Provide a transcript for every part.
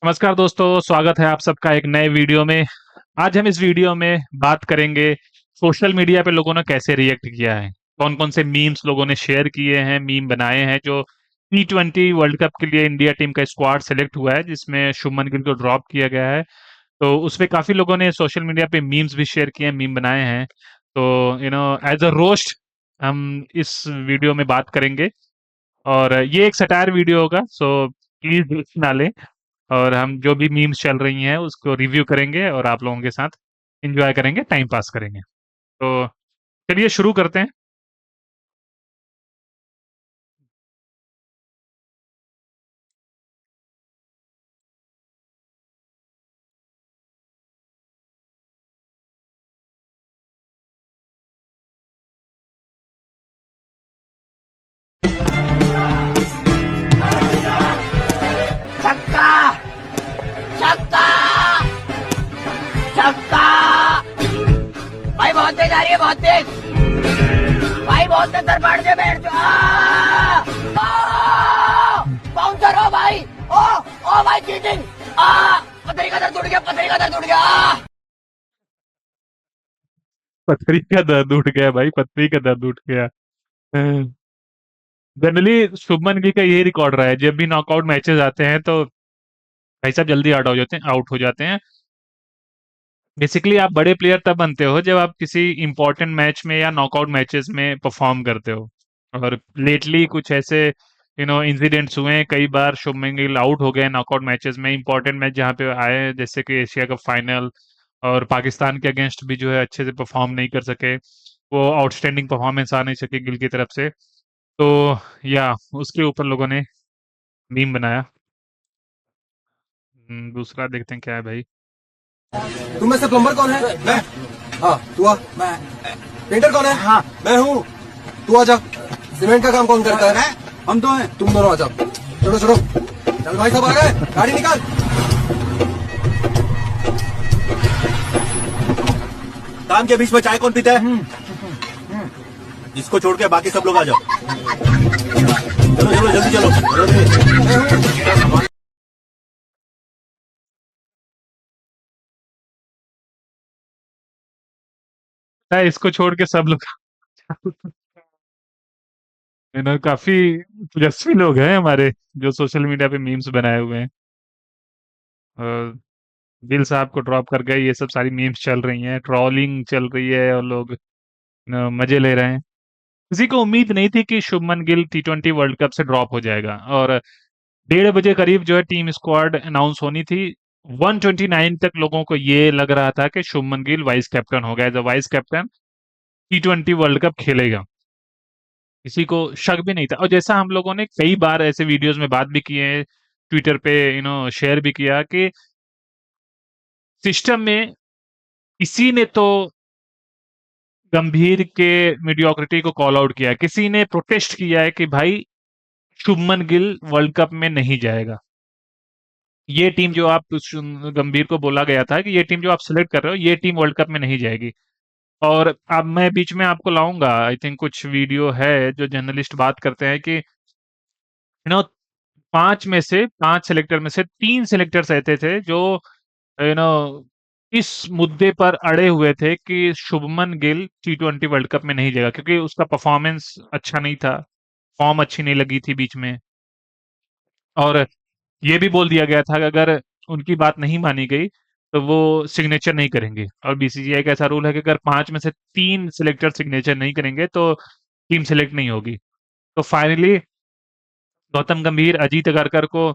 नमस्कार दोस्तों, स्वागत है आप सबका एक नए वीडियो में। आज हम इस वीडियो में बात करेंगे सोशल मीडिया पे लोगों ने कैसे रिएक्ट किया है, कौन-कौन से मीम्स लोगों ने शेयर किए हैं, मीम बनाए हैं जो टी20 वर्ल्ड कप के लिए इंडिया टीम का स्क्वाड सेलेक्ट हुआ है, जिसमें शुभमन गिल को ड्रॉप किया गया है। तो उसपे काफ़ी लोगों ने सोशल मीडिया पे मीम्स भी शेयर किए हैं, मीम बनाए हैं। तो एज़ अ रोस्ट हम इस वीडियो में बात करेंगे और ये एक सटायर वीडियो होगा, सो प्लीज़ देख ना लें। और हम जो भी मीम्स चल रही हैं उसको रिव्यू करेंगे और आप लोगों के साथ एंजॉय करेंगे, टाइम पास करेंगे। तो चलिए शुरू करते हैं। छक्का छक्का छक्का। भाई बहुत तेज आ रही है, बहुत तेज। भाई बहुत तेज दरबार से बैठ जाओ। बाउंसर हो भाई। ओ भाई चीटिंग। पथरी का दर्द उठ गया, पथरी का दर्द उठ गया। पथरी का दर्द उठ गया भाई, पथरी का दर्द उठ गया। जनरली शुभमन गिल का यही रिकॉर्ड रहा है, जब भी नॉकआउट मैचेस आते हैं तो भाई साहब जल्दी आउट हो जाते हैं। बेसिकली आप बड़े प्लेयर तब बनते हो जब आप किसी इंपॉर्टेंट मैच में या नॉकआउट मैचेस में परफॉर्म करते हो। और लेटली कुछ ऐसे इंसिडेंट्स हुए हैं, कई बार शुभमन गिल आउट हो गए नॉकआउट मैचेस में, इंपॉर्टेंट मैच जहाँ पे आए, जैसे कि एशिया कप फाइनल और पाकिस्तान के अगेंस्ट भी जो है अच्छे से परफॉर्म नहीं कर सके। वो आउटस्टैंडिंग परफॉर्मेंस आ नहीं सकी गिल की तरफ से। तो या उसके ऊपर लोगों ने मीम बनाया। दूसरा देखते हैं क्या है भाई। तुम में से प्लम्बर कौन है? मैं। हाँ तू आ। मैं। पेंटर कौन है? हाँ मैं हूँ। तू आ जा। सीमेंट का काम कौन करता है? हम तो हैं। तुम दोनों आ जाओ। चलो चलो। चल भाई साहब आ गए, गाड़ी निकाल। काम के बीच में चाय कौन पीता है? इसको छोड़ के बाकी सब लोग आ जाओ। चलो चलो जल्दी चलो, जल्दी। इसको छोड़ के सब लोग काफी तेजस्वी लोग हैं हमारे, जो सोशल मीडिया पे मीम्स बनाए हुए हैं। और गिल साहब को ड्रॉप कर गए, ये सब सारी मीम्स चल रही हैं, ट्रोलिंग चल रही है और लोग मजे ले रहे हैं। किसी को उम्मीद नहीं थी कि शुभमन गिल टी20 वर्ल्ड कप से ड्रॉप हो जाएगा। और 1:30 बजे करीब जो है टीम स्क्वाड अनाउंस होनी थी। 129 तक लोगों को ये लग रहा था कि शुभमन गिल वाइस कैप्टन हो गया, एज अ वाइस कैप्टन टी20 वर्ल्ड कप खेलेगा। किसी को शक भी नहीं था। और जैसा हम लोगों ने कई बार ऐसे वीडियोस में बात भी किए हैं, ट्विटर पे शेयर भी किया कि सिस्टम में किसी ने तो गंभीर के मीडियोक्रिटी को कॉल आउट किया है, किसी ने प्रोटेस्ट किया है कि भाई शुभमन गिल वर्ल्ड कप में नहीं जाएगा। ये टीम जो आप गंभीर को बोला गया था कि ये टीम जो आप सिलेक्ट कर रहे हो, ये टीम वर्ल्ड कप में नहीं जाएगी। और अब मैं बीच में आपको लाऊंगा, आई थिंक कुछ वीडियो है जो जर्नलिस्ट बात करते हैं कि 5 में से 5 सिलेक्टर में से 3 सिलेक्टर्स ऐसे थे जो यू नो इस मुद्दे पर अड़े हुए थे कि शुभमन गिल टी20 वर्ल्ड कप में नहीं जाएगा, क्योंकि उसका परफॉर्मेंस अच्छा नहीं था, फॉर्म अच्छी नहीं लगी थी बीच में। और ये भी बोल दिया गया था कि अगर उनकी बात नहीं मानी गई तो वो सिग्नेचर नहीं करेंगे। और बीसीसीआई का ऐसा रूल है कि अगर 5 में से 3 सिलेक्टर सिग्नेचर नहीं करेंगे तो टीम सेलेक्ट नहीं होगी। तो फाइनली गौतम गंभीर, अजीत अगरकर को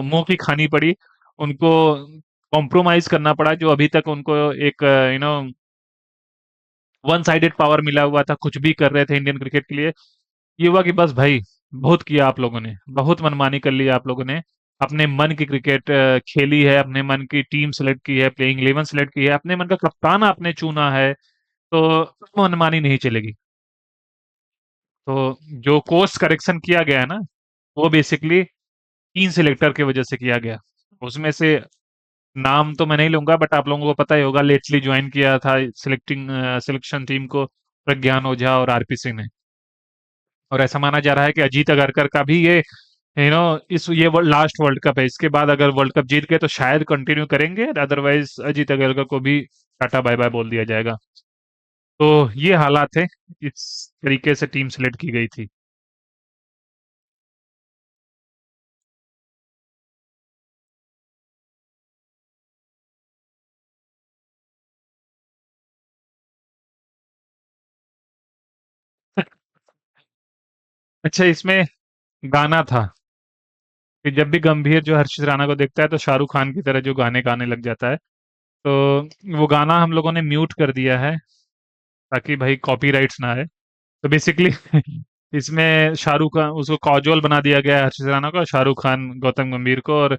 मुँह की खानी पड़ी। उनको कॉम्प्रोमाइज़ करना पड़ा, जो अभी तक उनको एक वन साइडेड पावर मिला हुआ था, कुछ भी कर रहे थे इंडियन क्रिकेट के लिए। ये हुआ कि बस भाई, बहुत किया आप लोगों ने, बहुत मनमानी कर ली आप लोगों ने। अपने मन की क्रिकेट खेली है, अपने मन की टीम सेलेक्ट की है, प्लेइंग 11 सेलेक्ट की है, अपने मन का कप्तान आपने चुना है, तो मनमानी नहीं चलेगी। तो जो कोर्स करेक्शन किया गया है ना, वो बेसिकली 3 सिलेक्टर की वजह से किया गया। उसमें से नाम तो मैं नहीं लूँगा, बट आप लोगों को पता ही होगा, लेटली जॉइन किया था सिलेक्शन टीम को प्रज्ञान ओझा और आरपी सिंह ने। और ऐसा माना जा रहा है कि अजीत अगरकर का भी ये इस ये लास्ट वर्ल्ड कप है, इसके बाद अगर वर्ल्ड कप जीत गए तो शायद कंटिन्यू करेंगे, अदरवाइज अजीत अग्रकर को भी टाटा बाय बाय बोल दिया जाएगा। तो ये हालात है, इस तरीके से टीम सेलेक्ट की गई थी। अच्छा, इसमें गाना था कि जब भी गंभीर जो हर्षित राणा को देखता है तो शाहरुख खान की तरह जो गाने गाने लग जाता है। तो वो गाना हम लोगों ने म्यूट कर दिया है ताकि भाई कॉपीराइट्स ना आए। तो बेसिकली इसमें शाहरुख खान उसको कॉजुअल बना दिया गया है, हर्षित राणा को, शाहरुख खान गौतम गंभीर को। और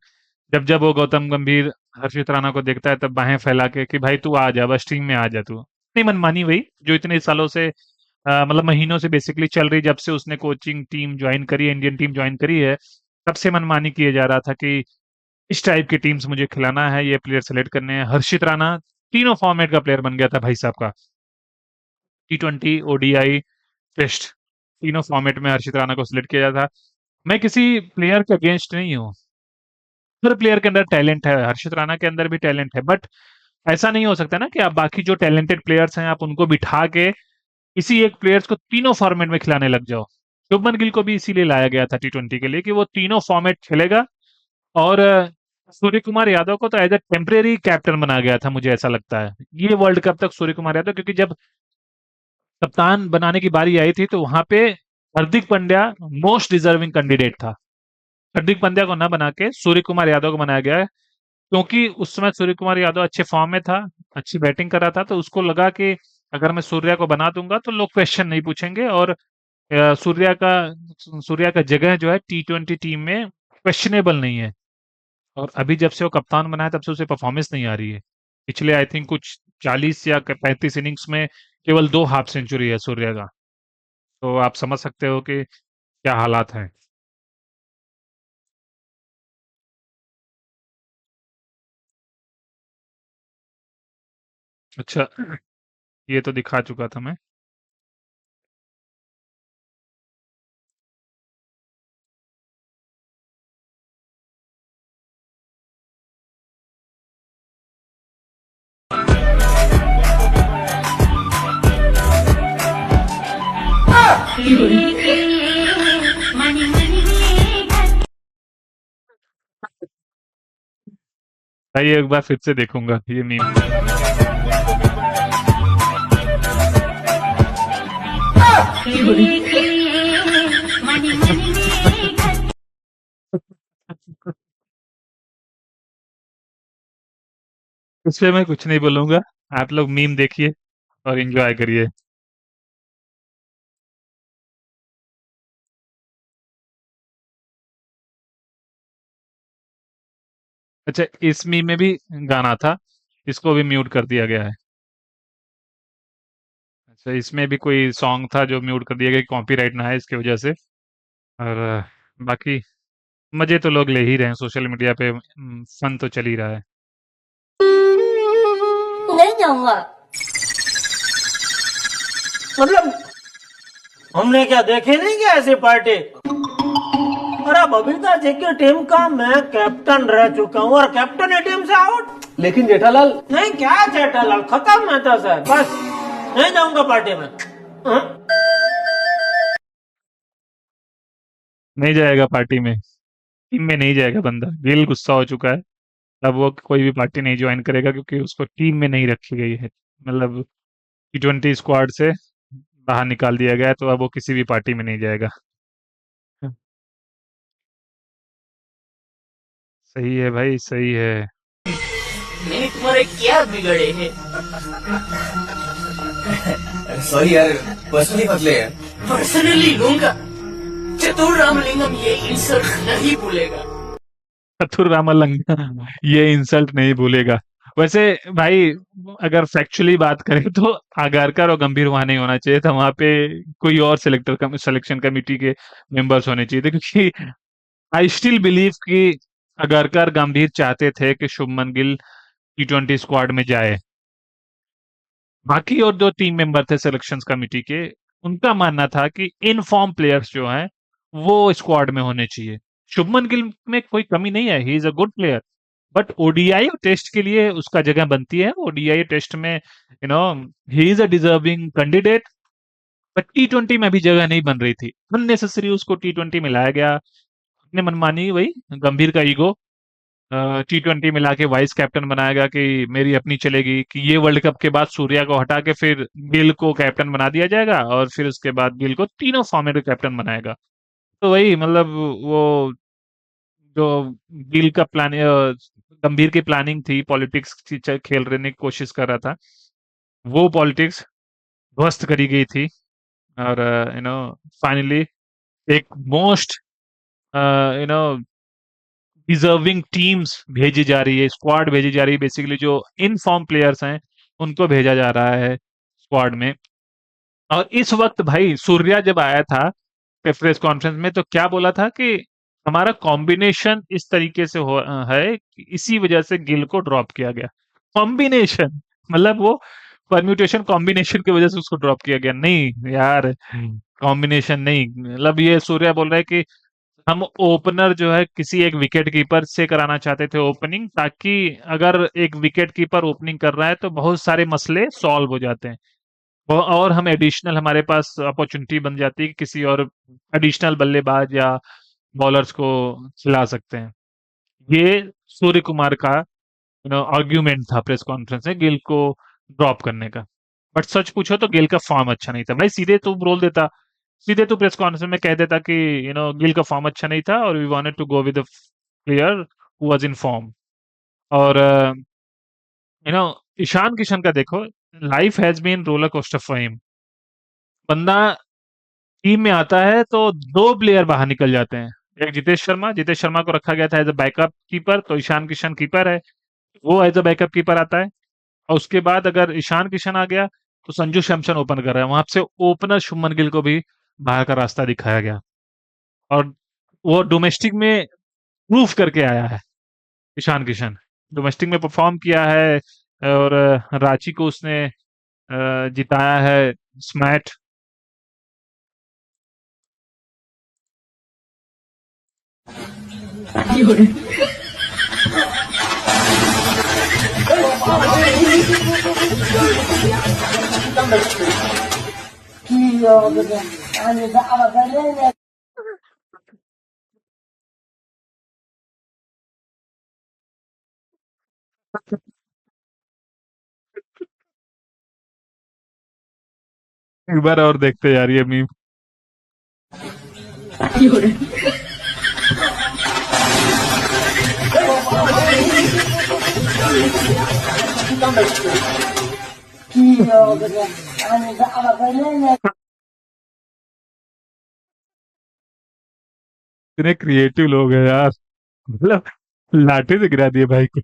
जब जब वो गौतम गंभीर हर्षित राणा को देखता है तब बाहें फैला के कि भाई तू आ जा, बस टीम में आ जा तू। इतनी मनमानी वही जो इतने सालों से मतलब महीनों से बेसिकली चल रही, जब से उसने कोचिंग टीम ज्वाइन करी है, इंडियन टीम ज्वाइन करी है, तब से मनमानी किए जा रहा था कि इस टाइप की टीम्स मुझे खिलाना है, ये प्लेयर सेलेक्ट करने हैं। हर्षित राणा तीनों फॉर्मेट का प्लेयर बन गया था भाई साहब का, T20, ओडीआई, टेस्ट, तीनों फॉर्मेट में हर्षित राणा को सिलेक्ट किया था। मैं किसी प्लेयर के अगेंस्ट नहीं हूँ, हर प्लेयर के अंदर टैलेंट है, हर्षित राणा के अंदर भी टैलेंट है, बट ऐसा नहीं हो सकता ना कि आप बाकी जो टैलेंटेड प्लेयर्स हैं आप उनको बिठा के किसी एक प्लेयर्स को तीनों फॉर्मेट में खिलाने लग जाओ। शुभमन गिल को भी इसीलिए लाया गया था T20 के लिए कि वो तीनों फॉर्मेट खेलेगा। और सूर्य कुमार यादव को तो एज ए टेम्परेरी कैप्टन बना गया था, मुझे ऐसा लगता है ये वर्ल्ड कप तक सूर्य कुमार यादव, क्योंकि जब कप्तान बनाने की बारी आई थी तो वहां पे Hardik Pandya most deserving candidate था। हार्दिक पांड्या को ना बना के सूर्य कुमार यादव को बनाया गया है, क्योंकि उस समय सूर्य कुमार यादव अच्छे फॉर्म में था, अच्छी बैटिंग कर रहा था, तो उसको लगा कि अगर मैं सूर्या को बना दूंगा तो लोग क्वेश्चन नहीं पूछेंगे। और सूर्या का जगह जो है T20 टीम में क्वेश्चनेबल नहीं है। और अभी जब से वो कप्तान बना है तब से उसे परफॉर्मेंस नहीं आ रही है। पिछले आई थिंक कुछ 40 या 35 इनिंग्स में केवल 2 हाफ सेंचुरी है सूर्या का। तो आप समझ सकते हो कि क्या हालात हैं। अच्छा, ये तो दिखा चुका था मैं। आइए एक बार फिर से देखूंगा ये मीम। इस पे मैं कुछ नहीं बोलूंगा, आप लोग मीम देखिए और एंजॉय करिए। अच्छा, इस मीम में भी गाना था, इसको भी म्यूट कर दिया गया है। अच्छा, इसमें भी कोई सॉन्ग था जो म्यूट कर दिया गया, कॉपीराइट ना है इसकी वजह से। और बाकी मजे तो लोग ले ही रहे हैं सोशल मीडिया पे, फन तो चल ही रहा है। नहीं जाऊंगा। मतलब हमने क्या देखे नहीं क्या ऐसे पार्टी। अरे बबीता जी की टीम का मैं कैप्टन रह चुका हूँ और कैप्टन ही टीम से आउट। लेकिन जेठालाल, नहीं क्या जेठालाल, खत्म है तो सर, बस नहीं जाऊंगा पार्टी में। हाँ? नहीं जाएगा पार्टी में, टीम में नहीं जाएगा बंदा, गिल गुस्सा हो चुका है। अब वो कोई भी पार्टी नहीं ज्वाइन करेगा क्योंकि उसको टीम में नहीं रखी गई है, मतलब T20 स्क्वाड से बाहर निकाल दिया गया है, तो अब वो किसी भी पार्टी में नहीं जाएगा। सही है भाई, सही है। मैंने तुम्हारे क्या बिगड़े हैं? सॉरी यार, पर्सनली बदले हैं। पर्सनली लूंगा। चतुर रामलिंगम ये इंसल्ट नहीं भूलेगा। चतुर रामलिंगम ये इंसल्ट नहीं भूलेगा। वैसे भाई, अगर फैक्चुअली बात करें तो आगारकर और गंभीर वहां नहीं होना चाहिए था, वहां पे कोई और सिलेक्शन कमेटी के मेंबर्स होने चाहिए थे, क्योंकि आई स्टिल बिलीव कि आगारकर गंभीर चाहते थे कि शुभमन गिल T20 स्क्वाड में जाए। बाकी और 2 team member the selection committee के, उनका मानना था कि इन फॉर्म प्लेयर्स जो हैं वो स्क्वाड में होने चाहिए। शुभमन गिल में कोई कमी नहीं है, he is a good player, but ODI test के लिए उसका जगह बनती है। ओडीआई टेस्ट में no he is a deserving candidate, but टी20 में भी जगह नहीं बन रही थी, अननेसेसरी उसको टी20 में लाया गया। अपने मनमानी, वही गंभीर का ईगो, टी20 मिला के वाइस कैप्टन बनाया गया कि मेरी अपनी चलेगी, कि ये वर्ल्ड कप के बाद सूर्या को हटा के फिर गिल को कैप्टन बना दिया जाएगा और फिर उसके बाद गिल को तीनों फॉर्मेट में कैप्टन बनाएगा। तो वही मतलब वो जो गिल का प्लान, गंभीर की प्लानिंग थी, पॉलिटिक्स खेल रहे की कोशिश कर रहा था, वो पॉलिटिक्स ध्वस्त करी गई थी। और फाइनली एक मोस्ट डिजर्विंग टीम्स भेजी जा रही है, स्क्वाड भेजी जा रही है, बेसिकली जो इन फॉर्म प्लेयर्स हैं उनको भेजा जा रहा है स्क्वाड में। और इस वक्त भाई सूर्या जब आया था प्रेस कॉन्फ्रेंस में तो क्या बोला था कि हमारा कॉम्बिनेशन इस तरीके से है कि इसी वजह से गिल को ड्रॉप किया गया। कॉम्बिनेशन मतलब वो परम्यूटेशन कॉम्बिनेशन की वजह से उसको ड्रॉप किया गया, नहीं यार, कॉम्बिनेशन नहीं। मतलब ये सूर्या बोल रहा है कि हम ओपनर जो है किसी एक विकेट कीपर से कराना चाहते थे ओपनिंग, ताकि अगर एक विकेट कीपर ओपनिंग कर रहा है तो बहुत सारे मसले सॉल्व हो जाते हैं, और हम एडिशनल, हमारे पास अपॉर्चुनिटी बन जाती है कि किसी और एडिशनल बल्लेबाज या बॉलर्स को खिला सकते हैं। ये सूर्य कुमार का आर्ग्यूमेंट था प्रेस कॉन्फ्रेंस में गिल को ड्रॉप करने का। बट सच पूछो तो गिल का फॉर्म अच्छा नहीं था भाई, सीधे तू बोल देता, सीधे तू प्रेस कॉन्फ्रेंस में कह देता कि गिल का फॉर्म अच्छा नहीं था और we wanted to go with a player who was in form. और ईशान किशन का देखो, life has been roller coaster for him. बंदा टीम में आता है तो दो प्लेयर बाहर निकल जाते हैं, एक जितेश शर्मा को रखा गया था एज अ बैकअप कीपर, तो ईशान किशन कीपर है, वो एज अ बैकअप कीपर आता है। और उसके बाद अगर ईशान किशन आ गया तो संजू सैमसन ओपन कर रहा है, वहां से ओपनर शुभमन गिल को भी बाहर का रास्ता दिखाया गया। और वो डोमेस्टिक में प्रूफ करके आया है ईशान किशन, डोमेस्टिक में परफॉर्म किया है, और रांची को उसने जिताया है स्मैट। एक बार और देखते यार ये मीम। इतने क्रिएटिव लोग हैं यार, मतलब लाठी से गिरा दिए भाई को।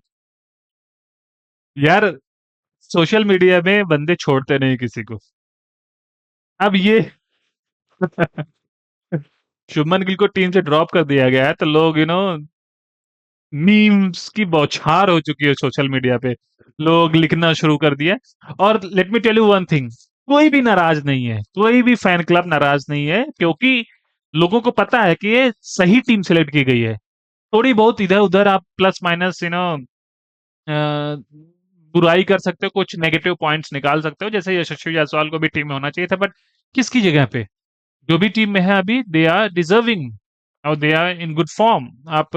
यार सोशल मीडिया में बंदे छोड़ते नहीं किसी को। अब ये शुभमन गिल को टीम से ड्रॉप कर दिया गया है तो लोग मीम्स की बौछार हो चुकी है सोशल मीडिया पे, लोग लिखना शुरू कर दिया। और let me tell you one thing, कोई भी नाराज नहीं है, कोई भी फैन क्लब नाराज नहीं है, क्योंकि लोगों को पता है कि ये सही टीम सेलेक्ट की गई है। थोड़ी बहुत इधर उधर आप प्लस माइनस बुराई कर सकते हो, कुछ नेगेटिव पॉइंट्स निकाल सकते हो, जैसे यशस्वी जायसवाल को भी टीम में होना चाहिए था, बट किसकी जगह पे, जो भी टीम में है अभी दे आर डिजर्विंग और they are in good form. आप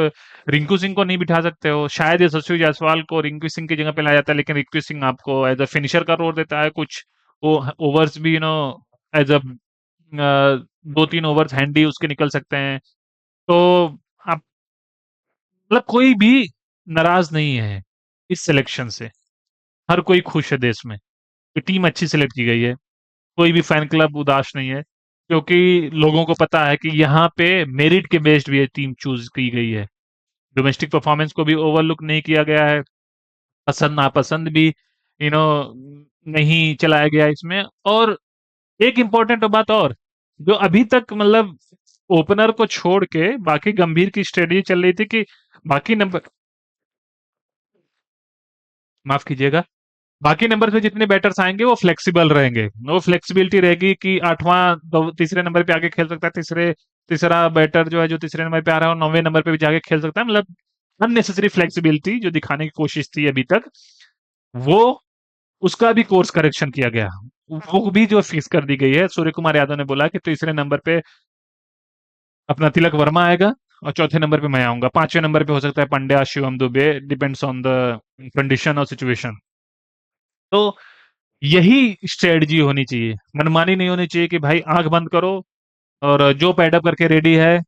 रिंकू सिंह को नहीं बिठा सकते हो, शायद यशस्वी जायसवाल को रिंकू सिंह की जगह पे लाया जाता है, लेकिन रिंकू सिंह आपको एज अ फिनिशर का रोल देता है, कुछ वो ओवर्स भी एज अ 2-3 ओवर्स हैंडी उसके निकल सकते हैं। तो आप मतलब कोई भी नाराज नहीं है इस सिलेक्शन से, हर कोई खुश है देश में कि टीम अच्छी सिलेक्ट की गई है, कोई भी फैन क्लब उदास नहीं है, क्योंकि लोगों को पता है कि यहाँ पे मेरिट के बेस्ड भी टीम चूज की गई है। डोमेस्टिक परफॉर्मेंस को भी ओवरलुक नहीं किया गया है, पसंद नापसंद भी यू नो नहीं चलाया गया इसमें। और एक इम्पोर्टेंट बात और, जो अभी तक मतलब ओपनर को छोड़ के बाकी गंभीर की स्ट्रेटजी चल रही थी कि बाकी नंबर, माफ कीजिएगा, बाकी नंबर पे जितने बैटर्स आएंगे वो फ्लेक्सिबल रहेंगे, वो फ्लेक्सिबिलिटी रहेगी कि आठवां तीसरे नंबर पे आके खेल सकता है, तीसरे तीसरा बैटर जो है जो तीसरे नंबर पे आ रहा है वो 9वें नंबर पे भी जाके खेल सकता है। मतलब अननेसेसरी फ्लेक्सिबिलिटी जो दिखाने की कोशिश थी अभी तक, वो उसका भी कोर्स करेक्शन किया गया, वो भी जो फिक्स कर दी गई है। सूर्य कुमार यादव ने बोला कि तीसरे नंबर पे अपना तिलक वर्मा आएगा और चौथे नंबर पे मैं आऊंगा, पांचवें नंबर पे हो सकता है Pandya, Shivam Dubey, depends on the condition और सिचुएशन। तो यही स्ट्रेटजी होनी चाहिए, मनमानी नहीं होनी चाहिए कि भाई आंख बंद करो और जो पैडअप करके रेडी है,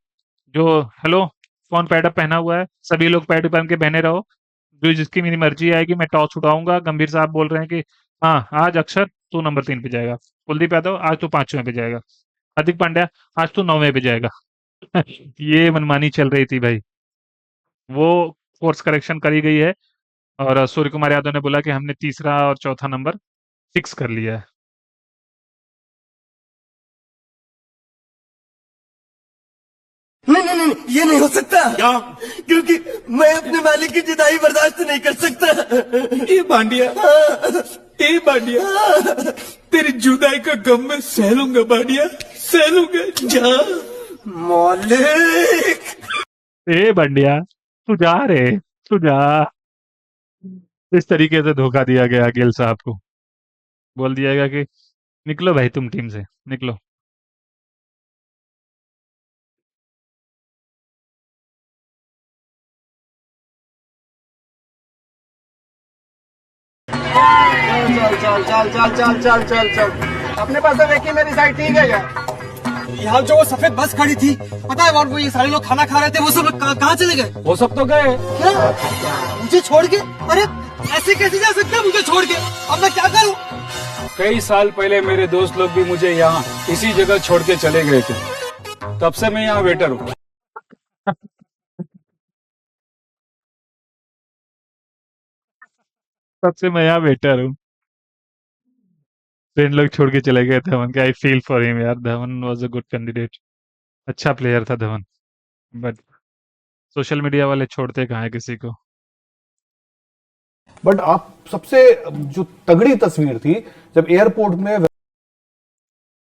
जो हेलो कौन पैडअप पहना हुआ है, सभी लोग पैड पहन के बहने रहो, जो जिसकी मेरी मर्जी आएगी मैं टॉस उठाऊंगा। गंभीर साहब बोल रहे हैं कि हाँ आज अक्षर तू नंबर 3 पे जाएगा, कुलदीप यादव आज तू 5वें पे जाएगा, हार्दिक पांड्या आज तू 9वें पे जाएगा। ये मनमानी चल रही थी भाई, वो कोर्स करेक्शन करी गई है। और सूर्य कुमार यादव ने बोला कि हमने तीसरा और चौथा नंबर फिक्स कर लिया है। नहीं नहीं नहीं, ये नहीं हो सकता। क्या? क्योंकि मैं अपने मालिक की जुदाई बर्दाश्त नहीं कर सकता। ए बांडिया, ए बांडिया, तेरी जुदाई का गम मैं सह लूंगा बांडिया, सह लूंगा। जा मालिक। ए बंडिया तू जा रे, तू जा। इस तरीके से धोखा दिया गया गिल साहब को, बोल दिया गया कि निकलो भाई तुम टीम से, निकलो। चल चल चल चल चल चल चल चल, अपने पास तो देखिए मेरी साइड ठीक है क्या? यहाँ जो वो सफेद बस खड़ी थी, पता है, और वो ये सारे लोग खाना खा रहे थे, वो सब लोग कहाँ चले गए? वो सब तो गए। क्या? मुझे छोड़ के? अरे ऐसे कैसे जा सकते हैं मुझे छोड़ के? अब मैं क्या करूँ? कई साल पहले मेरे दोस्त लोग भी मुझे यहाँ इसी जगह छोड़ के चले गए थे, तब से मैं यहाँ वेटर हूँ। सबसे मैं यहाँ बेटर हूँ, फ्रेंड लोग छोड़ के चले गए धवन के। आई फील फॉर हिम यार, Dhawan was a good candidate, अच्छा प्लेयर था धवन, बट सोशल मीडिया वाले छोड़ते कहाँ है किसी को। बट आप सबसे जो तगड़ी तस्वीर थी जब एयरपोर्ट में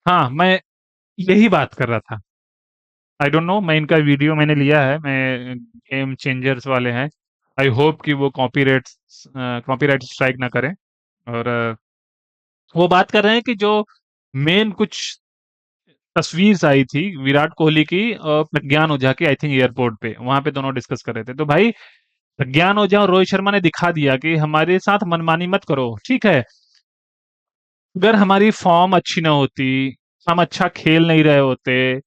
हाँ मैं यही बात कर रहा था। आई डोंट नो, मैं इनका वीडियो मैंने लिया है, मैं गेम चेंजर्स वाले हैं, आई होप कि वो कॉपीराइट स्ट्राइक ना करें। और वो बात कर रहे हैं कि जो मेन कुछ तस्वीर आई थी विराट कोहली की और प्रज्ञान ओझा की, आई थिंक एयरपोर्ट पे, वहां पे दोनों डिस्कस कर रहे थे। तो भाई प्रज्ञान ओझा और रोहित शर्मा ने दिखा दिया कि हमारे साथ मनमानी मत करो, ठीक है। अगर हमारी फॉर्म अच्छी ना होती, हम अच्छा खेल नहीं रहे होते,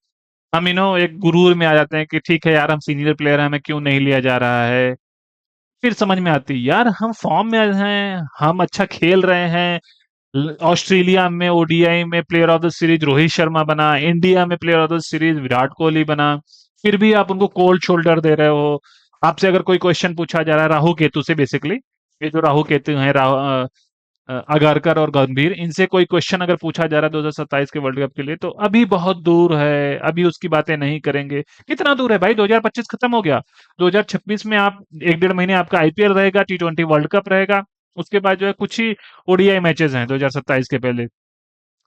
हम एक गुरूर में आ जाते हैं कि ठीक है यार हम सीनियर प्लेयर हैं, हमें क्यों नहीं लिया जा रहा है। फिर समझ में आती यार हम फॉर्म में हैं, हम अच्छा खेल रहे हैं। ऑस्ट्रेलिया में ओडीआई में player of the series Rohit Sharma बना, इंडिया में player of the series Virat Kohli बना, फिर भी आप उनको कोल्ड शोल्डर दे रहे हो। आपसे अगर कोई क्वेश्चन पूछा जा रहा है राहु केतु से, बेसिकली ये जो राहु केतु हैं, अगारकर और गंभीर, इनसे कोई क्वेश्चन अगर पूछा जा रहा है 2027 के वर्ल्ड कप के लिए, तो अभी बहुत दूर है, अभी उसकी बातें नहीं करेंगे। कितना दूर है भाई, 2025 खत्म हो गया, 2026 में आप 1-1.5 महीने आपका आईपीएल रहेगा, टी20 वर्ल्ड कप रहेगा, उसके बाद जो है कुछ ही ओडीआई मैचेस हैं 2027 के पहले।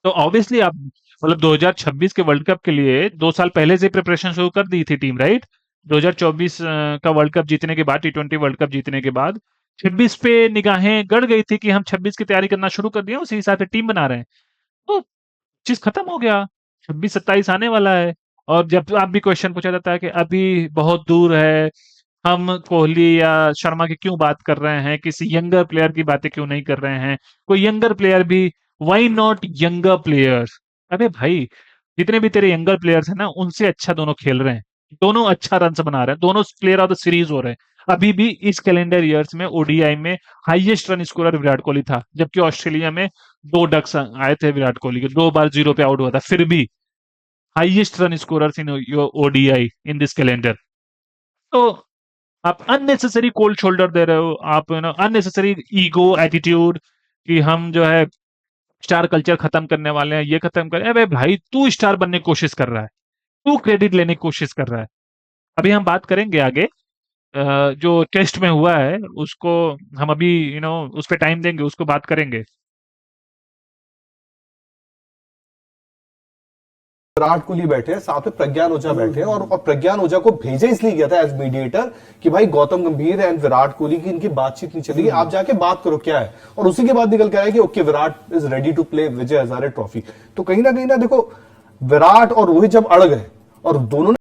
तो ऑब्वियसली आप मतलब 2026 के वर्ल्ड कप के लिए 2 साल पहले से प्रिपरेशन शुरू कर दी थी टीम, राइट? 2024 का वर्ल्ड कप जीतने के बाद, टी20 वर्ल्ड कप जीतने के बाद 26 पे निगाहें गड़ गई थी कि हम 26 की तैयारी करना शुरू कर दिया, उसी हिसाब से टीम बना रहे हैं। तो चीज खत्म हो गया, 26-27 आने वाला है। और जब आप भी क्वेश्चन पूछा जाता है कि अभी बहुत दूर है, हम कोहली या शर्मा की क्यों बात कर रहे हैं, किसी यंगर प्लेयर की बातें क्यों नहीं कर रहे हैं, कोई यंगर प्लेयर भी, व्हाई नॉट यंगर प्लेयर्स। अरे भाई जितने भी तेरे यंगर प्लेयर्स हैं ना, उनसे अच्छा दोनों खेल रहे हैं, दोनों अच्छा रन बना रहे हैं, दोनों प्लेयर ऑफ द सीरीज हो रहे हैं। अभी भी इस कैलेंडर ईयर्स में ओडीआई में highest run scorer Virat Kohli था, जबकि ऑस्ट्रेलिया में 2 डक्स आए थे विराट कोहली के, 2 बार 0 पे आउट हुआ था, फिर भी highest run scorers in ODI in this calendar. तो आप अननेसेसरी कोल्ड शोल्डर दे रहे हो, आप अननेसेसरी ईगो एटीट्यूड कि हम जो है स्टार कल्चर खत्म करने वाले हैं, ये खत्म कर, अरे भाई तू स्टार बनने की कोशिश कर रहा है, तू क्रेडिट लेने की कोशिश कर रहा है। अभी हम बात करेंगे आगे, जो टेस्ट में हुआ है उसको हम अभी उस पर टाइम देंगे, उसको बात करेंगे। विराट कोहली बैठे हैं, साथ में प्रज्ञान ओझा बैठे हैं, और प्रज्ञान ओझा को भेजा इसलिए गया था एज मीडिएटर कि भाई गौतम गंभीर एंड विराट कोहली की इनकी बातचीत नहीं चली, आप जाके बात करो क्या है। और उसी के बाद निकल के आया कि okay Virat is ready to play Vijay Hazare trophy. तो कहीं ना देखो विराट और रोहित जब अड़ गए और दोनों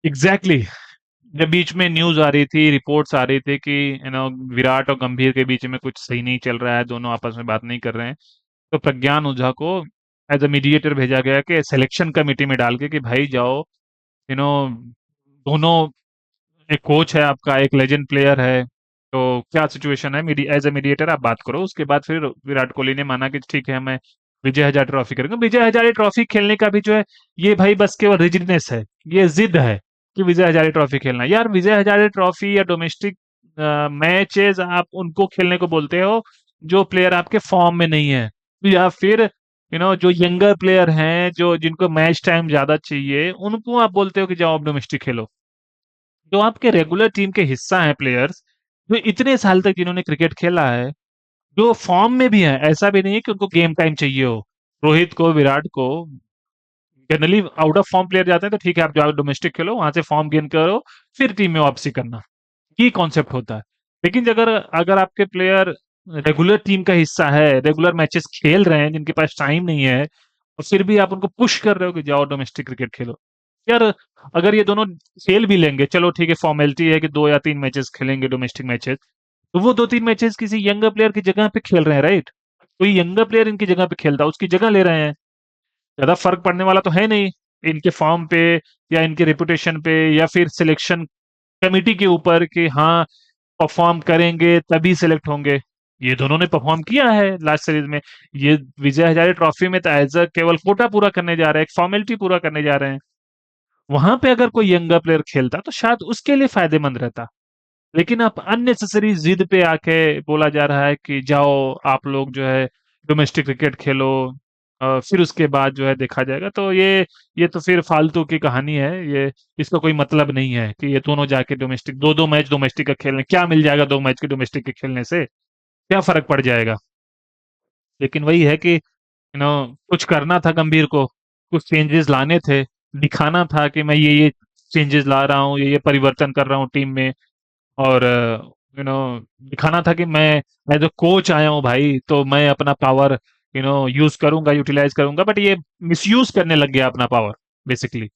एग्जैक्टली जब बीच में न्यूज आ रही थी, रिपोर्ट्स आ रही थी कि विराट और गंभीर के बीच में कुछ सही नहीं चल रहा है, दोनों आपस में बात नहीं कर रहे हैं, तो प्रज्ञान ओझा को एज अ मीडिएटर भेजा गया कि सिलेक्शन कमेटी में डाल के कि भाई जाओ, यू नो दोनों, एक कोच है आपका, एक लेजेंड प्लेयर है, तो क्या सिचुएशन है, एज ए मीडिएटर आप बात करो। उसके बाद फिर विराट कोहली ने माना कि ठीक है, मैं विजय हजारे ट्रॉफी करूंगा। विजय हजारे ट्रॉफी खेलने का भी जो है, ये भाई बस केवल रिजिडनेस है, ये जिद है कि विजय हजारे ट्रॉफी खेलना है। यार विजय हजारे ट्रॉफी या डोमेस्टिक मैचेस आप उनको खेलने को बोलते हो जो प्लेयर आपके फॉर्म में नहीं है, या फिर जो यंगर प्लेयर हैं, जो जिनको मैच टाइम ज्यादा चाहिए, उनको आप बोलते हो कि जाओ आप डोमेस्टिक खेलो। जो आपके रेगुलर टीम के हिस्सा हैं प्लेयर्स, जो इतने साल तक जिन्होंने क्रिकेट खेला है, जो फॉर्म में भी हैं, ऐसा भी नहीं है कि उनको गेम टाइम चाहिए हो। रोहित को, विराट को generally out of form player जाते हैं तो ठीक है, आप जाओ डोमेस्टिक खेलो, वहां से फॉर्म गेन करो, फिर टीम में वापसी करना, ये कॉन्सेप्ट होता है। लेकिन अगर अगर आपके प्लेयर रेगुलर टीम का हिस्सा है, रेगुलर मैचेस खेल रहे हैं, जिनके पास टाइम नहीं है, और फिर भी आप उनको पुश कर रहे हो कि जाओ डोमेस्टिक क्रिकेट खेलो, यार अगर ये दोनों खेल भी लेंगे, चलो ठीक है, फॉर्मेलिटी है कि 2 या 3 मैचेस खेलेंगे डोमेस्टिक मैचेस, तो वो 2-3 मैचेस किसी यंगर प्लेयर की जगह पे खेल रहे हैं, राइट? कोई यंगर प्लेयर इनकी जगह पे खेलता है, उसकी जगह ले रहे हैं, ज्यादा फर्क पड़ने वाला तो है नहीं इनके फॉर्म पे, या इनके रेपुटेशन पे, या फिर सिलेक्शन कमेटी के ऊपर कि हाँ परफॉर्म करेंगे तभी सिलेक्ट होंगे। ये दोनों ने परफॉर्म किया है लास्ट सीरीज में। ये विजय हजारे ट्रॉफी में तो एज अ केवल कोटा पूरा करने जा रहे हैं, एक फॉर्मेलिटी पूरा करने जा रहे हैं। वहां पे अगर कोई यंगर प्लेयर खेलता तो शायद उसके लिए फायदेमंद रहता। लेकिन अब अननेसेसरी जिद पे आके बोला जा रहा है कि जाओ आप लोग जो है डोमेस्टिक क्रिकेट खेलो, फिर उसके बाद जो है देखा जाएगा। तो ये तो फिर फालतू की कहानी है, ये इसका कोई मतलब नहीं है कि ये दोनों जाके डोमेस्टिक, 2-2 मैच डोमेस्टिक का खेलने, क्या मिल जाएगा 2 मैच के डोमेस्टिक के खेलने से, क्या फर्क पड़ जाएगा? लेकिन वही है कि कुछ करना था गंभीर को, कुछ चेंजेस लाने थे, दिखाना था कि मैं ये चेंजेस ला रहा हूँ, ये परिवर्तन कर रहा हूँ टीम में, और दिखाना था कि मैं एज अ कोच आया हूँ भाई, तो मैं अपना पावर यूज करूंगा, यूटिलाइज करूंगा, बट ये मिसयूज करने लग गया अपना पावर बेसिकली।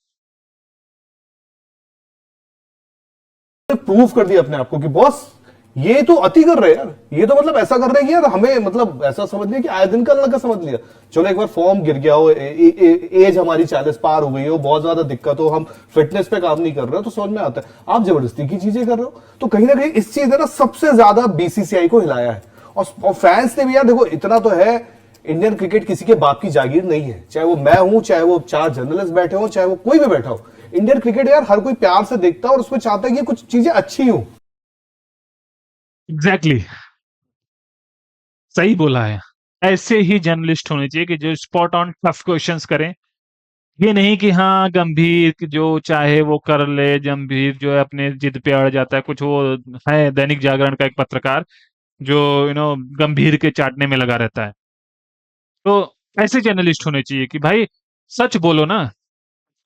प्रूव कर दिया अपने आप को कि बॉस ये तो अति कर रहे हैं यार, ये तो मतलब ऐसा कर रहे हैं कि यार हमें मतलब ऐसा समझ लिया कि आए दिन का लड़का समझ लिया। चलो एक बार फॉर्म गिर गया हो, एज हमारी 40 पार हो गई हो, बहुत ज्यादा दिक्कत हो, हम फिटनेस पे काम नहीं कर रहे हो, तो समझ में आता है। आप जबरदस्ती की चीजें कर रहे हो, तो कहीं ना कहीं इस चीज ने ना सबसे ज्यादा बीसीसीआई को हिलाया है। और फैंस ने भी यार देखो इतना तो है, इंडियन क्रिकेट किसी के बाप की जागीर नहीं है, चाहे वो मैं हूं, चाहे वो 4 जर्नलिस्ट बैठे हो, चाहे वो कोई भी बैठा हो। इंडियन क्रिकेट यार हर कोई प्यार से देखता है और उसमें चाहता है कि कुछ चीजें अच्छी हो। एग्जैक्टली सही बोला है। ऐसे ही जर्नलिस्ट होने चाहिए कि जो स्पॉट ऑन टफ क्वेश्चंस करें। ये नहीं कि हाँ गंभीर जो चाहे वो कर ले, गंभीर जो है अपने जिद पे अड़ जाता है। कुछ वो है दैनिक जागरण का एक पत्रकार जो गंभीर के चाटने में लगा रहता है। तो ऐसे जर्नलिस्ट होने चाहिए कि भाई सच बोलो ना,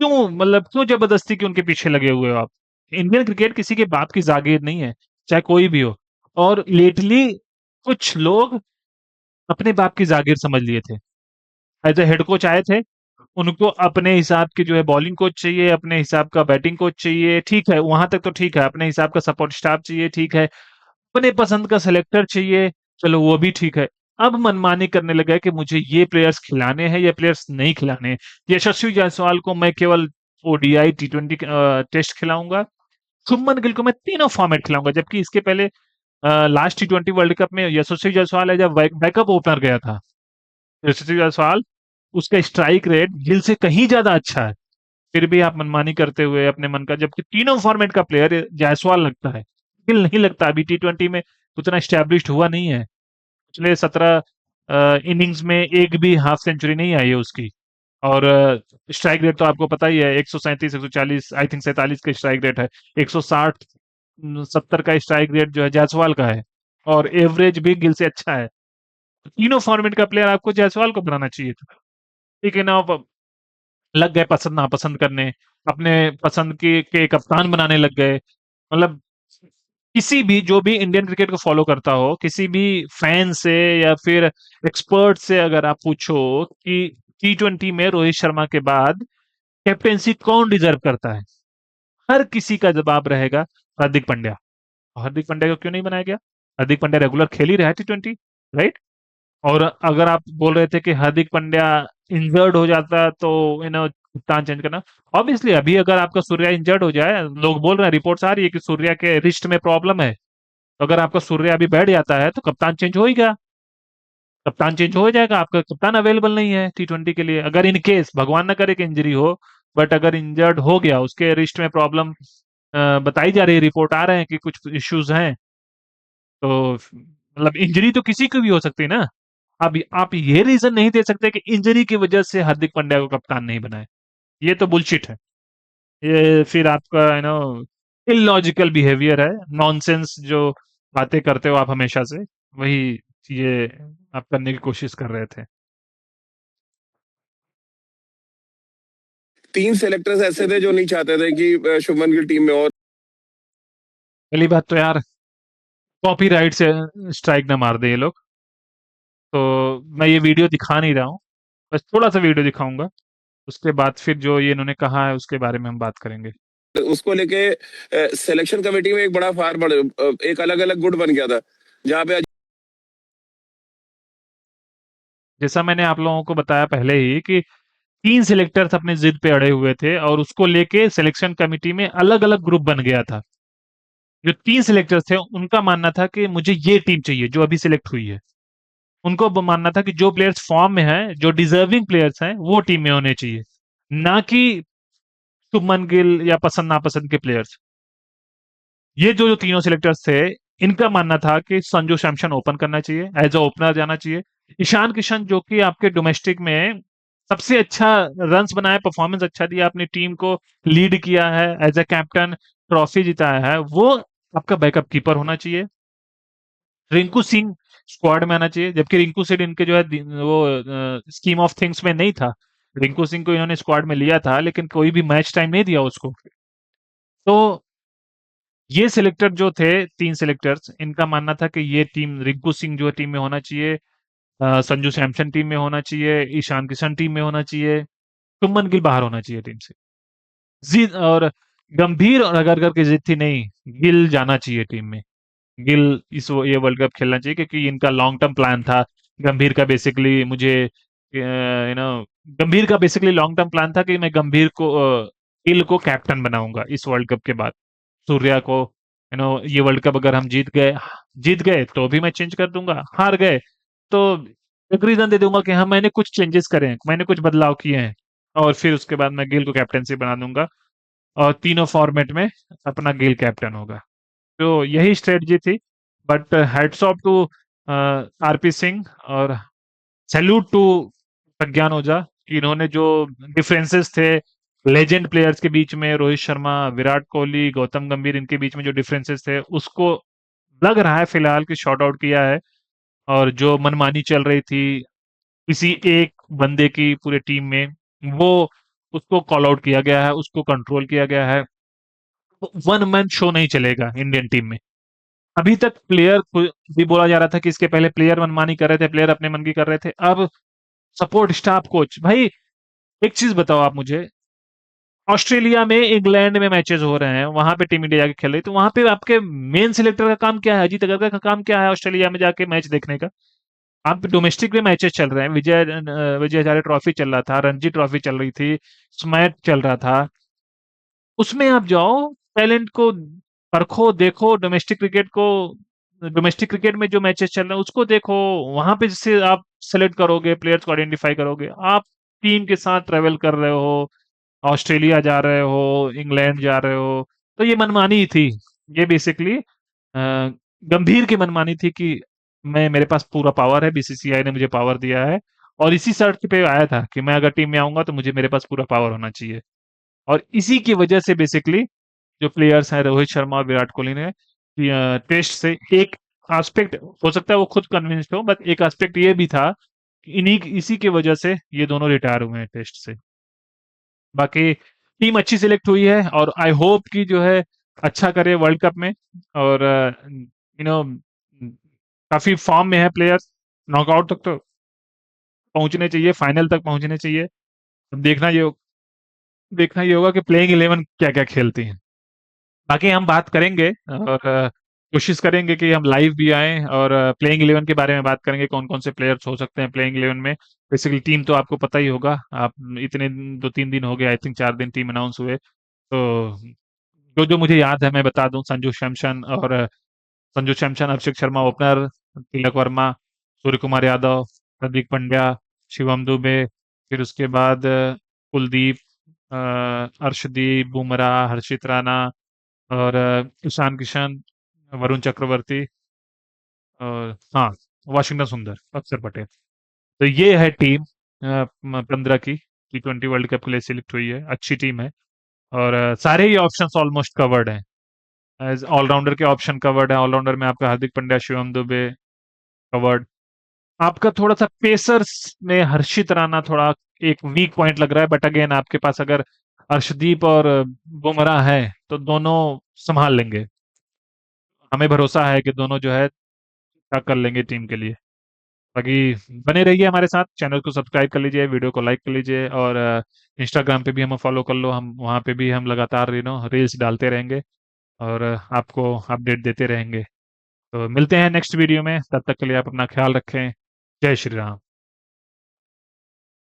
क्यों मतलब क्यों जबरदस्ती के उनके पीछे लगे हुए हो आप? इंडियन क्रिकेट किसी के बाप की जागीर नहीं है, चाहे कोई भी हो। और लेटली कुछ लोग अपने बाप की जागीर समझ लिए थे। एज ए हेड कोच आए थे, उनको अपने हिसाब की जो है बॉलिंग कोच चाहिए, अपने हिसाब का बैटिंग कोच चाहिए, ठीक है, वहां तक तो ठीक है। अपने हिसाब का सपोर्ट स्टाफ चाहिए, ठीक है। अपने पसंद का सिलेक्टर चाहिए, चलो वो भी ठीक है। अब मनमानी करने लगा है कि मुझे ये प्लेयर्स खिलाने हैं, ये प्लेयर्स नहीं खिलाने हैं। यशस्वी जायसवाल को मैं केवल ओडीआई T20 टेस्ट खिलाऊंगा, शुभमन गिल को मैं तीनों फॉर्मेट खिलाऊंगा। जबकि इसके पहले लास्ट T20 वर्ल्ड कप में यशस्वी जायसवाल एज बैकअप ओपनर गया था। यशस्वी जायसवाल, उसका स्ट्राइक रेट गिल से कहीं ज्यादा अच्छा है, फिर भी आप मनमानी करते हुए अपने मन का, जबकि तीनों फॉर्मेट का प्लेयर जायसवाल लगता है, गिल नहीं लगता। अभी T20 में उतना स्टैब्लिश्ड हुआ नहीं है, पिछले 17 इनिंग्स में एक भी हाफ सेंचुरी नहीं आई है उसकी। और स्ट्राइक रेट तो आपको पता ही है, 137 140 आई थिंक 47 का स्ट्राइक रेट है। 160 70 का स्ट्राइक रेट जो है जायसवाल का है, और एवरेज भी गिल से अच्छा है। तीनों फॉर्मेट का प्लेयर आपको जायसवाल को बनाना चाहिए था। ठीक है ना, आप लग गए पसंद नापसंद करने, अपने पसंद के कप्तान बनाने लग गए। मतलब किसी भी जो भी इंडियन क्रिकेट को फॉलो करता हो, किसी भी फैन से या फिर एक्सपर्ट से अगर आप पूछो कि T20 में रोहित शर्मा के बाद कैप्टेंसी कौन डिजर्व करता है, हर किसी का जवाब रहेगा हार्दिक पांड्या। हार्दिक पांड्या को क्यों नहीं बनाया गया? हार्दिक पांड्या रेगुलर खेल ही रहा है T20, राइट? और अगर आप बोल रहे थे कि हार्दिक पांड्या इंजर्ड हो जाता तो कप्तान चेंज करना, ऑब्वियसली अभी अगर आपका सूर्या इंजर्ड हो जाए, लोग बोल रहे हैं, रिपोर्ट्स आ रही है कि सूर्या के रिस्ट में प्रॉब्लम है, तो अगर आपका सूर्या अभी बैठ जाता है तो कप्तान चेंज हो ही गया, कप्तान चेंज हो जाएगा, आपका कप्तान अवेलेबल नहीं है T20 के लिए। अगर इन केस भगवान ना करे कि इंजरी हो, बट अगर इंजर्ड हो गया, उसके रिस्ट में प्रॉब्लम बताई जा रही है, रिपोर्ट आ रहे हैं कि कुछ इश्यूज हैं, तो मतलब इंजरी तो किसी को भी हो सकती है ना। अब आप ये रीजन नहीं दे सकते कि इंजरी की वजह से हार्दिक पांड्या को कप्तान नहीं बनाए। ये तो बुलशिट है। ये फिर आपका इलॉजिकल बिहेवियर है, नॉनसेंस जो बातें करते हो आप हमेशा से, वही ये आप करने की कोशिश कर रहे थे। 3 सेलेक्टर्स ऐसे थे जो नहीं चाहते थे कि शुभमन गिल टीम में और पहली बात तो यार कॉपीराइट से स्ट्राइक ना मार दे ये लोग, तो मैं ये वीडियो दिखा नहीं रहा हूँ, बस थोड़ा सा वीडियो दिखाऊंगा, उसके बाद फिर जो ये इन्होंने कहा है उसके बारे में हम बात करेंगे। उसको लेके सिलेक्शन कमेटी में एक बड़ा एक अलग अलग गुट बन गया था, जहाँ पे जैसा मैंने आप लोगों को बताया पहले ही कि 3 सिलेक्टर्स अपने जिद पे अड़े हुए थे और उसको लेके सिलेक्शन कमेटी में अलग अलग ग्रुप बन गया था। जो 3 सिलेक्टर्स थे उनका मानना था कि मुझे ये टीम चाहिए जो अभी सिलेक्ट हुई है। उनको मानना था कि जो प्लेयर्स फॉर्म में हैं, जो डिजर्विंग प्लेयर्स हैं, वो टीम में होने चाहिए, ना कि शुभमन गिल या पसंद नापसंद के प्लेयर्स। ये जो जो तीनों सिलेक्टर्स थे, इनका मानना था कि संजू सैमसन ओपन करना चाहिए, एज अ ओपनर जाना चाहिए। ईशान किशन जो कि आपके डोमेस्टिक में सबसे अच्छा रन्स बनाया, परफॉर्मेंस अच्छा दिया, अपनी टीम को लीड किया है, एज अ कैप्टन ट्रॉफी जिताया है, वो आपका बैकअप कीपर होना चाहिए। रिंकू सिंह स्क्वाड में आना चाहिए, जबकि रिंकू सिंह इनके जो है वो स्कीम ऑफ थिंग्स में नहीं था। रिंकू सिंह को इन्होंने स्क्वाड में लिया था लेकिन कोई भी मैच टाइम नहीं दिया उसको। तो ये सिलेक्टर जो थे, 3 सिलेक्टर्स, इनका मानना था कि ये टीम रिंकू सिंह जो है टीम में होना चाहिए, संजू सैमसन टीम में होना चाहिए, ईशान किशन टीम में होना चाहिए, शुभमन गिल बाहर होना चाहिए टीम से। जिद और गंभीर और अगर की जिद थी, नहीं, गिल जाना चाहिए टीम में। गिल ये वर्ल्ड कप खेलना चाहिए क्योंकि इनका लॉन्ग टर्म प्लान था। गंभीर का बेसिकली मुझे गंभीर का बेसिकली लॉन्ग टर्म प्लान था कि मैं गंभीर को गिल को कैप्टन बनाऊंगा इस वर्ल्ड कप के बाद। सूर्या को ये वर्ल्ड कप अगर हम जीत गए तो भी मैं चेंज कर दूंगा, हार गए तो एक रीजन दे दूंगा कि हाँ मैंने कुछ चेंजेस करे हैं, मैंने कुछ बदलाव किए हैं, और फिर उसके बाद मैं गिल को कैप्टनसी बना दूंगा और तीनों फॉर्मेट में अपना गिल कैप्टन होगा। तो यही स्ट्रेटजी थी। But heads off to RP Singh और सैल्यूट टू प्रज्ञान ओझा कि इन्होंने जो डिफरेंसेस थे लेजेंड प्लेयर्स के बीच में, रोहित शर्मा, विराट कोहली, गौतम गंभीर, इनके बीच में जो डिफरेंसेस थे उसको लग रहा है फिलहाल कि शॉर्ट आउट किया है। और जो मनमानी चल रही थी किसी एक बंदे की पूरे टीम में, वो उसको कॉल आउट किया गया है, उसको कंट्रोल किया गया है। वन मैन शो नहीं चलेगा इंडियन टीम में। अभी तक प्लेयर भी बोला जा रहा था कि इसके पहले प्लेयर मनमानी कर रहे थे, प्लेयर अपने मन की कर रहे थे, अब सपोर्ट स्टाफ कोच। भाई एक चीज बताओ आप मुझे, ऑस्ट्रेलिया में, इंग्लैंड में मैचेस हो रहे हैं, वहां पे टीम इंडिया जाके खेल रही, तो वहां पे आपके मेन सिलेक्टर का काम क्या है? अजीत अग्रकर का काम क्या है ऑस्ट्रेलिया में जाके मैच देखने का? आप डोमेस्टिक में मैचेस चल रहे हैं, विजय हजारे ट्रॉफी चल रहा था, रणजी ट्रॉफी चल रही थी, स्मैच चल रहा था, उसमें आप जाओ, टैलेंट को परखो, देखो, डोमेस्टिक क्रिकेट में जो मैचेस चल रहे हैं उसको देखो, वहां पे जिससे आप सेलेक्ट करोगे, प्लेयर्स को आइडेंटिफाई करोगे। आप टीम के साथ ट्रेवल कर रहे हो, ऑस्ट्रेलिया जा रहे हो, इंग्लैंड जा रहे हो, तो ये मनमानी ही थी। ये बेसिकली गंभीर की मनमानी थी कि मेरे पास पूरा पावर है, बीसीसीआई ने मुझे पावर दिया है, और इसी शर्त पे आया था कि मैं अगर टीम में आऊंगा तो मुझे मेरे पास पूरा पावर होना चाहिए। और इसी की वजह से बेसिकली जो प्लेयर्स हैं रोहित शर्मा और विराट कोहली ने टेस्ट से एक एस्पेक्ट हो सकता है वो खुद कन्विंस्ड हो, बट एक एस्पेक्ट ये भी था कि इन्हीं इसी की वजह से ये दोनों रिटायर हुए हैं टेस्ट से। बाकी टीम अच्छी सिलेक्ट हुई है और आई होप कि जो है अच्छा करे वर्ल्ड कप में। और काफी फॉर्म में है प्लेयर्स, नॉकआउट तक तो पहुंचने चाहिए, फाइनल तक पहुंचने चाहिए। अब देखना ये होगा कि प्लेइंग 11 क्या क्या खेलती है। बाकी हम बात करेंगे और कोशिश करेंगे कि हम लाइव भी आएं और प्लेइंग 11 के बारे में बात करेंगे, कौन कौन से प्लेयर्स हो सकते हैं प्लेइंग 11 में। बेसिकली टीम तो आपको पता ही होगा, आप इतने 2-3 दिन हो गए, आई थिंक 4 दिन टीम अनाउंस हुए, तो जो जो मुझे याद है मैं बता दूं। संजू सैमसन, अभिषेक शर्मा ओपनर, तिलक वर्मा, सूर्य कुमार यादव, हार्दिक पांड्या, शिवम दुबे, फिर उसके बाद कुलदीप, अर्शदीप, बुमराह, हर्षित राणा और ईशान किशन, वरुण चक्रवर्ती और हाँ, वाशिंगटन सुंदर, अक्षर पटेल। तो ये है टीम 15 की T20 वर्ल्ड कप के लिए सिलेक्ट हुई है। अच्छी टीम है और सारे ही ऑप्शंस ऑलमोस्ट कवर्ड हैं। एज ऑलराउंडर के ऑप्शन कवर्ड है, ऑलराउंडर में आपका हार्दिक पांड्या, शिवम दुबे कवर्ड। आपका थोड़ा सा पेसर्स में हर्षित राणा थोड़ा एक वीक पॉइंट लग रहा है, बट अगेन आपके पास अगर अर्शदीप और बुमराह है तो दोनों संभाल लेंगे। हमें भरोसा है कि दोनों जो है क्या कर लेंगे टीम के लिए। बाकी बने रहिए हमारे साथ, चैनल को सब्सक्राइब कर लीजिए, वीडियो को लाइक कर लीजिए और इंस्टाग्राम पे भी हमें फॉलो कर लो। हम वहाँ पे भी हम लगातार रील्स डालते रहेंगे और आपको अपडेट देते रहेंगे। तो मिलते हैं नेक्स्ट वीडियो में, तब तक के लिए आप अपना ख्याल रखें। जय श्री राम।